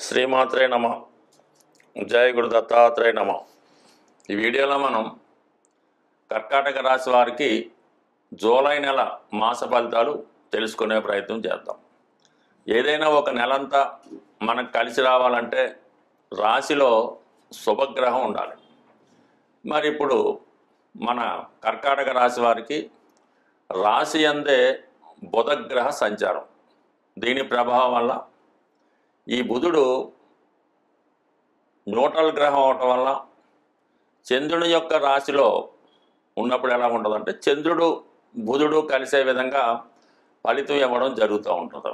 శ్రీమాత్రే నమ. జయ గురు దత్తాత్రేయ నమ. ఈ వీడియోలో మనం కర్కాటక రాశి వారికి జూలై నెల మాస ఫలితాలు తెలుసుకునే ప్రయత్నం చేద్దాం. ఏదైనా ఒక నెలంతా మనకు కలిసి రావాలంటే రాశిలో శుభగ్రహం ఉండాలి. మరి ఇప్పుడు మన కర్కాటక రాశి వారికి రాశి అందే బుధగ్రహ సంచారం. దీని ప్రభావం వల్ల ఈ బుధుడు న్యూట్రల్ గ్రహం అవటం వల్ల చంద్రుని యొక్క రాశిలో ఉన్నప్పుడు ఎలా ఉంటుందంటే చంద్రుడు బుధుడు కలిసే విధంగా ఫలితం ఇవ్వడం జరుగుతూ ఉంటుంది.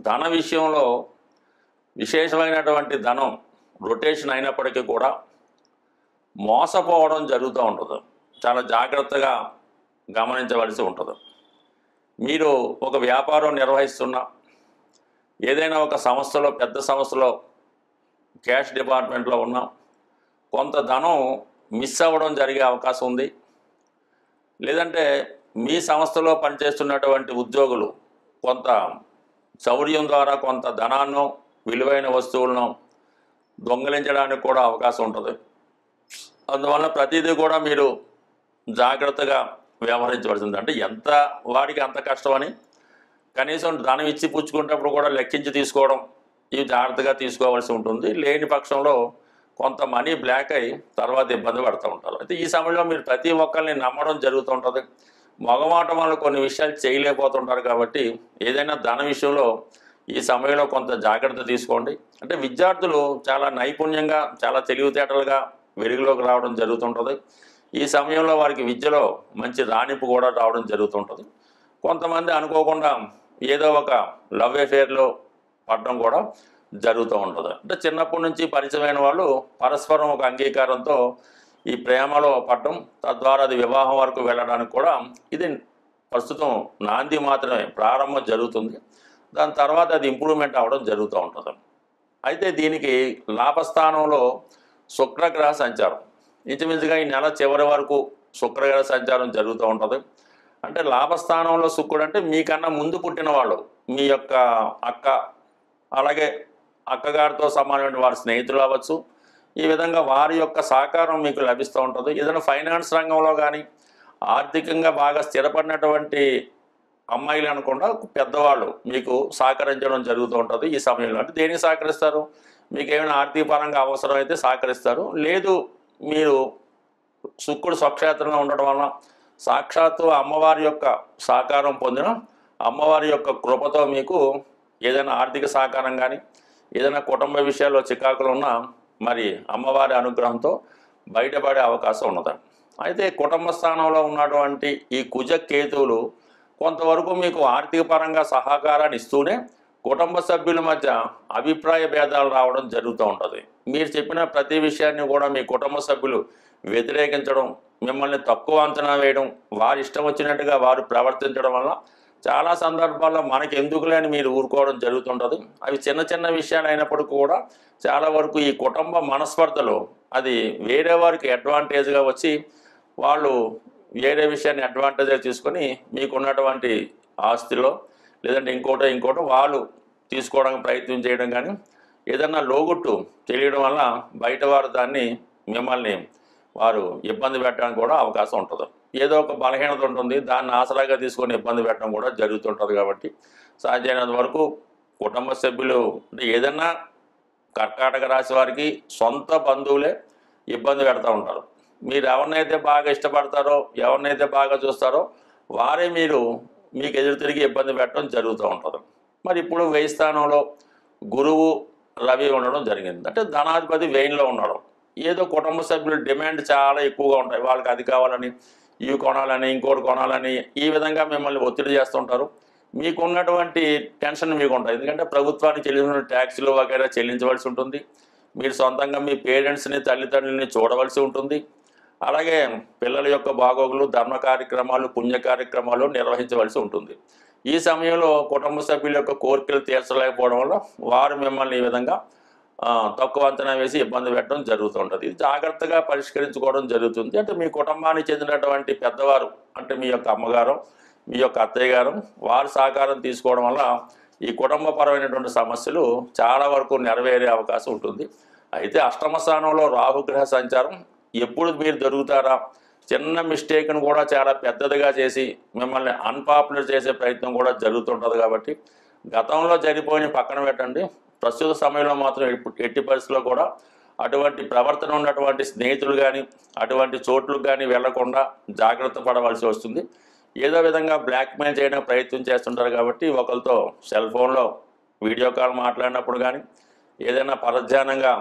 ధన విషయంలో విశేషమైనటువంటి ధనం రొటేషన్ అయినప్పటికీ కూడా మోసపోవడం జరుగుతూ ఉంటుంది. చాలా జాగ్రత్తగా గమనించవలసి ఉంటుంది. మీరు ఒక వ్యాపారం నిర్వహిస్తున్నా, ఏదైనా ఒక సంస్థలో పెద్ద సంస్థలో క్యాష్ డిపార్ట్మెంట్లో ఉన్నా కొంత ధనం మిస్ అవ్వడం జరిగే అవకాశం ఉంది. లేదంటే మీ సంస్థలో పనిచేస్తున్నటువంటి ఉద్యోగులు కొంత చౌర్యం ద్వారా కొంత ధనాన్ని విలువైన వస్తువులను దొంగిలించడానికి కూడా అవకాశం ఉంటుంది. అందువల్ల ప్రతిదీ కూడా మీరు జాగ్రత్తగా వ్యవహరించవలసింది. అంటే ఎంత వాడికి అంత కష్టమని కనీసం ధనం ఇచ్చి పుచ్చుకునేటప్పుడు కూడా లెక్కించి తీసుకోవడం, ఇవి జాగ్రత్తగా తీసుకోవాల్సి ఉంటుంది. లేని పక్షంలో కొంత మనీ బ్లాక్ అయ్యి తర్వాత ఇబ్బంది పడుతూ ఉంటారు. అయితే ఈ సమయంలో మీరు ప్రతి ఒక్కరిని నమ్మడం జరుగుతూ ఉంటుంది. మగమాటం వల్ల కొన్ని విషయాలు చేయలేకపోతుంటారు. కాబట్టి ఏదైనా ధన విషయంలో ఈ సమయంలో కొంత జాగ్రత్త తీసుకోండి. అంటే విద్యార్థులు చాలా నైపుణ్యంగా చాలా తెలివితేటలుగా వెలుగులోకి రావడం జరుగుతుంటుంది. ఈ సమయంలో వారికి విద్యలో మంచి రాణింపు కూడా రావడం జరుగుతుంటుంది. కొంతమంది అనుకోకుండా ఏదో ఒక లవ్ అఫేర్లో పడడం కూడా జరుగుతూ ఉంటుంది. అంటే చిన్నప్పటి నుంచి పరిచయమైన వాళ్ళు పరస్పరం ఒక అంగీకారంతో ఈ ప్రేమలో పడడం, తద్వారా అది వివాహం వరకు వెళ్ళడానికి కూడా ఇది ప్రస్తుతం నాంది మాత్రమే, ప్రారంభం జరుగుతుంది. దాని తర్వాత అది ఇంప్రూవ్మెంట్ అవ్వడం జరుగుతూ ఉంటుంది. అయితే దీనికి లాభస్థానంలో శుక్రగ్రహ సంచారం ఇంచుమించుగా ఈ నెల చివరి వరకు శుక్రగ్రహ సంచారం జరుగుతూ ఉంటుంది. అంటే లాభస్థానంలో శుక్రుడు అంటే మీకన్నా ముందు పుట్టిన వాళ్ళు, మీ యొక్క అక్క, అలాగే అక్కగారితో సమానమైన వారి స్నేహితులు అవ్వచ్చు. ఈ విధంగా వారి యొక్క సహకారం మీకు లభిస్తూ ఉంటుంది. ఏదైనా ఫైనాన్స్ రంగంలో కానీ ఆర్థికంగా బాగా స్థిరపడినటువంటి అమ్మాయిలు అనుకుండా పెద్దవాళ్ళు మీకు సహకరించడం జరుగుతూ ఉంటుంది ఈ సమయంలో. అంటే దేనికి సహకరిస్తారు? మీకు ఏమైనా ఆర్థిక పరంగా అవసరం అయితే సహకరిస్తారు. లేదు, మీరు శుక్రుడు స్వక్షేత్రంలో ఉండడం వలన సాక్షాత్తు అమ్మవారి యొక్క సహకారం పొందిన అమ్మవారి యొక్క కృపతో మీకు ఏదైనా ఆర్థిక సహకారం కానీ ఏదైనా కుటుంబ విషయాల్లో చికాకులు ఉన్నా మరి అమ్మవారి అనుగ్రహంతో బయటపడే అవకాశం ఉన్నది. అయితే కుటుంబ స్థానంలో ఉన్నటువంటి ఈ కుజ కేతువులు కొంతవరకు మీకు ఆర్థిక పరంగా సహకారాన్ని ఇస్తూనే కుటుంబ సభ్యుల మధ్య అభిప్రాయ భేదాలు రావడం జరుగుతూ ఉంటుంది. మీరు చెప్పిన ప్రతి విషయాన్ని కూడా మీ కుటుంబ సభ్యులు వ్యతిరేకించడం, మిమ్మల్ని తక్కువ అంచనా వేయడం, వారి ఇష్టం వచ్చినట్టుగా వారు ప్రవర్తించడం వల్ల చాలా సందర్భాల్లో మనకి ఎందుకులే అని మీరు ఊరుకోవడం జరుగుతుంటుంది. అవి చిన్న చిన్న విషయాలు అయినప్పటికీ కూడా చాలా వరకు ఈ కుటుంబ మనస్పర్ధలు అది వేరే వారికి అడ్వాంటేజ్గా వచ్చి వాళ్ళు వేరే విషయాన్ని అడ్వాంటేజ్గా తీసుకొని మీకున్నటువంటి ఆస్తిలో లేదంటే ఇంకోటో వాళ్ళు తీసుకోవడానికి ప్రయత్నం చేయడం కానీ ఏదన్నా లోగుట్టు తెలియడం వల్ల బయట వారు దాన్ని మిమ్మల్ని వారు ఇబ్బంది పెట్టడానికి కూడా అవకాశం ఉంటుంది. ఏదో ఒక బలహీనత ఉంటుంది, దాన్ని ఆసరాగా తీసుకొని ఇబ్బంది పెట్టడం కూడా జరుగుతుంటుంది. కాబట్టి సాధ్యమైనంత వరకు కుటుంబ సభ్యులు ఏదన్నా కర్కాటక రాశి వారికి సొంత బంధువులే ఇబ్బంది పెడతా ఉంటారు. మీరు ఎవరినైతే బాగా ఇష్టపడతారో, ఎవరినైతే బాగా చూస్తారో వారే మీకు ఎదురు తిరిగి ఇబ్బంది పెట్టడం జరుగుతూ ఉంటుంది. మరి ఇప్పుడు వ్యయ స్థానంలో గురువు రవి ఉండడం జరిగింది. అంటే ధనాధిపతి వ్యయంలో ఉండడం, ఏదో కుటుంబ సభ్యుల డిమాండ్ చాలా ఎక్కువగా ఉంటాయి. వాళ్ళకి అది కావాలని, ఇవి కొనాలని, ఇంకోటి కొనాలని ఈ విధంగా మిమ్మల్ని ఒత్తిడి చేస్తుంటారు. మీకున్నటువంటి టెన్షన్ మీకు ఉంటుంది. ఎందుకంటే ప్రభుత్వానికి చెల్లించిన ట్యాక్సులు వగైరా చెల్లించవలసి ఉంటుంది. మీరు సొంతంగా మీ పేరెంట్స్ని, తల్లిదండ్రులని చూడవలసి ఉంటుంది. అలాగే పిల్లల యొక్క బాగోగులు, ధర్మ కార్యక్రమాలు, పుణ్య కార్యక్రమాలు నిర్వహించవలసి ఉంటుంది. ఈ సమయంలో కుటుంబ సభ్యుల యొక్క కోరికలు తీర్చలేకపోవడం వల్ల వారు మిమ్మల్ని ఈ విధంగా తక్కువ అంచనా వేసి ఇబ్బంది పెట్టడం జరుగుతూ ఉంటుంది. ఇది జాగ్రత్తగా పరిష్కరించుకోవడం జరుగుతుంది. అంటే మీ కుటుంబానికి చెందినటువంటి పెద్దవారు, అంటే మీ యొక్క అమ్మగారు, మీ యొక్క అత్తయ్య గారు, వారి సహకారం తీసుకోవడం వల్ల ఈ కుటుంబపరమైనటువంటి సమస్యలు చాలా వరకు నెరవేరే అవకాశం ఉంటుంది. అయితే అష్టమ స్థానంలో రాహుగ్రహ సంచారం ఎప్పుడు మీరు దొరుకుతారా, చిన్న మిస్టేక్ను కూడా చాలా పెద్దదిగా చేసి మిమ్మల్ని అన్పాపులర్ చేసే ప్రయత్నం కూడా జరుగుతుంటుంది. కాబట్టి గతంలో జరిగిపోయిన పక్కన పెట్టండి, ప్రస్తుత సమయంలో మాత్రం ఎట్టి పరిస్థితుల్లో కూడా అటువంటి ప్రవర్తన ఉన్నటువంటి స్నేహితులు కానీ అటువంటి చోట్లకు కానీ వెళ్లకుండా జాగ్రత్త పడవలసి వస్తుంది. ఏదో విధంగా బ్లాక్మెయిల్ చేయడానికి ప్రయత్నం చేస్తుంటారు. కాబట్టి ఒకరితో సెల్ ఫోన్లో వీడియో కాల్ మాట్లాడినప్పుడు కానీ ఏదైనా పరధ్యానంగా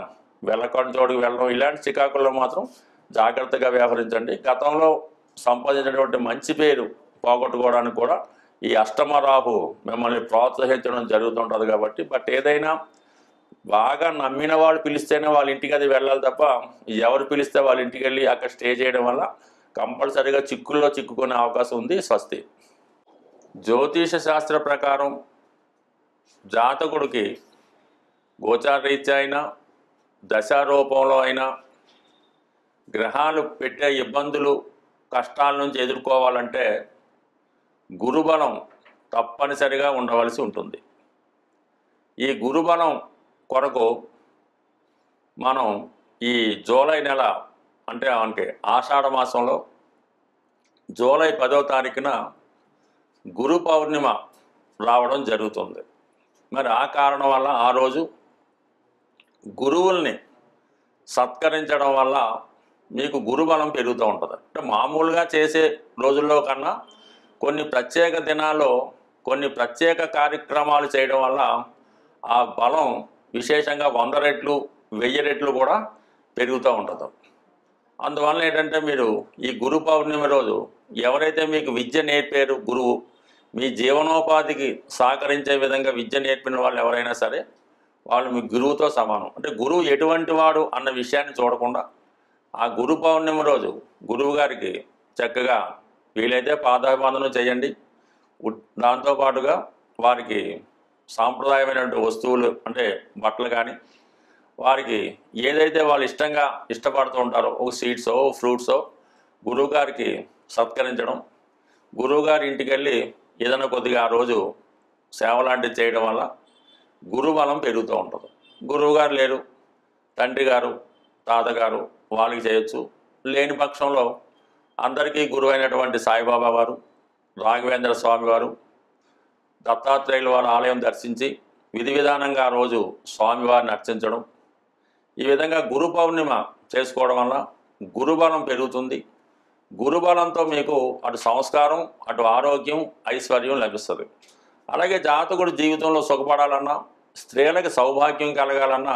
వెళ్ళకుండా చోటుకు వెళ్ళడం, ఇలాంటి చికాకుల్లో మాత్రం జాగ్రత్తగా వ్యవహరించండి. గతంలో సంపాదించినటువంటి మంచి పేరు పోగొట్టుకోవడానికి కూడా ఈ అష్టమ రాహు మిమ్మల్ని ప్రోత్సహించడం జరుగుతుంటుంది. కాబట్టి బట్ ఏదైనా బాగా నమ్మిన వాళ్ళు పిలిస్తేనే వాళ్ళ ఇంటికి అది వెళ్ళాలి తప్ప ఎవరు పిలిస్తే వాళ్ళ ఇంటికి వెళ్ళి అక్కడ స్టే చేయడం వల్ల కంపల్సరీగా చిక్కుల్లో చిక్కుకునే అవకాశం ఉంది. స్వస్తి. జ్యోతిష శాస్త్ర ప్రకారం జాతకుడికి గోచారరీత్యా అయినా దశారూపంలో అయినా గ్రహాలు పెట్టే ఇబ్బందులు కష్టాల నుంచి ఎదుర్కోవాలంటే గురుబలం తప్పనిసరిగా ఉండవలసి ఉంటుంది. ఈ గురుబలం కొరకు మనం ఈ జూలై నెల అంటే ఆషాఢ మాసంలో జూలై 10వ తారీఖున గురు పౌర్ణిమ రావడం జరుగుతుంది. మరి ఆ కారణం వల్ల ఆ రోజు గురువుల్ని సత్కరించడం వల్ల మీకు గురుబలం పెరుగుతూ ఉంటుంది. అంటే మామూలుగా చేసే రోజుల్లో కన్నా కొన్ని ప్రత్యేక దినాల్లో కొన్ని ప్రత్యేక కార్యక్రమాలు చేయడం వల్ల ఆ బలం విశేషంగా 100 రెట్లు 1000 రెట్లు కూడా పెరుగుతూ ఉంటుంది. అందువల్ల ఏంటంటే మీరు ఈ గురు పౌర్ణిమ రోజు ఎవరైతే మీకు విద్య నేర్పారు, గురువు మీ జీవనోపాధికి సహకరించే విధంగా విద్య నేర్పిన వాళ్ళు ఎవరైనా సరే వాళ్ళు మీ గురువుతో సమానం. అంటే గురువు ఎటువంటి వాడు అన్న విషయాన్ని చూడకుండా ఆ గురు పౌర్ణిమ రోజు గురువు గారికి చక్కగా వీలైతే పాదాభివందనం చేయండి. దాంతోపాటుగా వారికి సాంప్రదాయమైనటువంటి వస్తువులు అంటే బట్టలు కానీ వారికి ఏదైతే వాళ్ళు ఇష్టపడుతూ ఉంటారో ఒక సీడ్సో ఫ్రూట్సో గురువుగారికి సత్కరించడం, గురువుగారి ఇంటికి వెళ్ళి ఏదైనా కొద్దిగా ఆ రోజు సేవ లాంటివి చేయడం వల్ల గురుబలం పెరుగుతూ ఉంటుంది. గురువుగారు లేరు, తండ్రి గారు తాతగారు వాళ్ళకి చేయొచ్చు. లేని పక్షంలో అందరికీ గురువు అయినటువంటి సాయిబాబా వారు, రాఘవేంద్ర స్వామి వారు, దత్తాత్రేయుల వారి ఆలయం దర్శించి విధి విధానంగా ఆ రోజు స్వామివారిని అర్చించడం, ఈ విధంగా గురు పౌర్ణిమ చేసుకోవడం వల్ల గురుబలం పెరుగుతుంది. గురుబలంతో మీకు అటు సంస్కారం అటు ఆరోగ్యం ఐశ్వర్యం లభిస్తుంది. అలాగే జాతకుడు జీవితంలో సుఖపడాలన్నా స్త్రీలకు సౌభాగ్యం కలగాలన్నా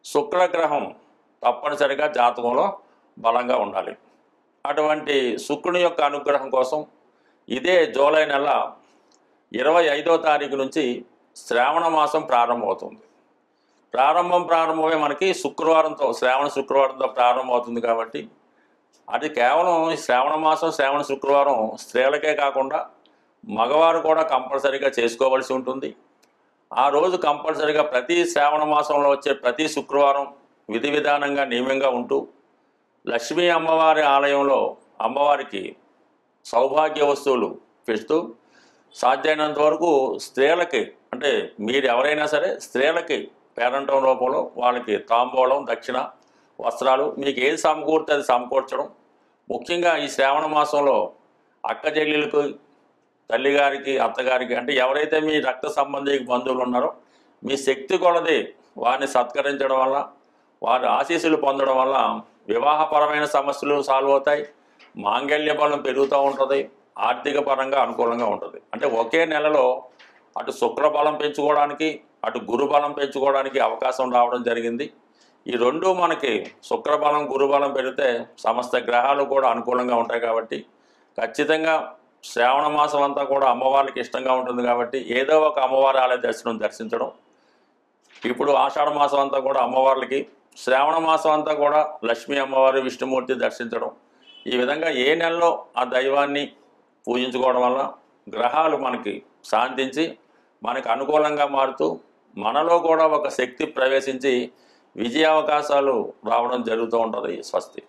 శుక్రగ్రహం తప్పనిసరిగా జాతకంలో బలంగా ఉండాలి. అటువంటి శుక్రుని యొక్క అనుగ్రహం కోసం ఇదే జూలై నెల 25వ తారీఖు నుంచి శ్రావణ మాసం ప్రారంభమవుతుంది. ప్రారంభమై మనకి శుక్రవారంతో శ్రావణ శుక్రవారంతో ప్రారంభమవుతుంది. కాబట్టి అది కేవలం శ్రావణ మాసం శ్రావణ శుక్రవారం స్త్రీలకే కాకుండా మగవారు కూడా కంపల్సరీగా చేసుకోవలసి ఉంటుంది. ఆ రోజు కంపల్సరీగా ప్రతి శ్రావణ మాసంలో వచ్చే ప్రతి శుక్రవారం విధి విధానంగా నియమంగా ఉంటూ లక్ష్మీ అమ్మవారి ఆలయంలో అమ్మవారికి సౌభాగ్య వస్తువులు పెడుతూ సాధ్యమైనంత వరకు స్త్రీలకి అంటే మీరు ఎవరైనా సరే స్త్రీలకి పేరంటం రూపంలో వాళ్ళకి తాంబూలం దక్షిణ వస్త్రాలు మీకు ఏది సమకూరితే అది సమకూర్చడం. ముఖ్యంగా ఈ శ్రావణ మాసంలో అక్క చెల్లెలకు తల్లిగారికి అత్తగారికి అంటే ఎవరైతే మీ రక్త సంబంధిక బంధువులు ఉన్నారో మీ శక్తి కొలది వారిని సత్కరించడం వల్ల వారి ఆశీస్సులు పొందడం వల్ల వివాహపరమైన సమస్యలు సాల్వ్ అవుతాయి, మాంగళ్య బలం పెరుగుతూ ఉంటుంది, ఆర్థిక పరంగా అనుకూలంగా ఉంటుంది. అంటే ఒకే నెలలో అటు శుక్రబలం పెంచుకోవడానికి అటు గురుబలం పెంచుకోవడానికి అవకాశం రావడం జరిగింది. ఈ రెండు మనకి శుక్రబలం గురుబలం పెరిగితే సమస్త గ్రహాలు కూడా అనుకూలంగా ఉంటాయి. కాబట్టి ఖచ్చితంగా శ్రావణ మాసం అంతా కూడా అమ్మవారికి ఇష్టంగా ఉంటుంది. కాబట్టి ఏదో ఒక అమ్మవారి ఆలయ దర్శించడం. ఇప్పుడు ఆషాఢ మాసం అంతా కూడా అమ్మవార్లకి, శ్రావణ మాసం అంతా కూడా లక్ష్మీ అమ్మవారి విష్ణుమూర్తి దర్శించడం. ఈ విధంగా ఏ నెలలో ఆ దైవాన్ని పూజించుకోవడం వల్ల గ్రహాలు మనకి శాంతించి మనకు అనుకూలంగా మారుతూ మనలో కూడా ఒక శక్తి ప్రవేశించి విజయావకాశాలు రావడం జరుగుతూ ఉంటుంది. స్వస్తి.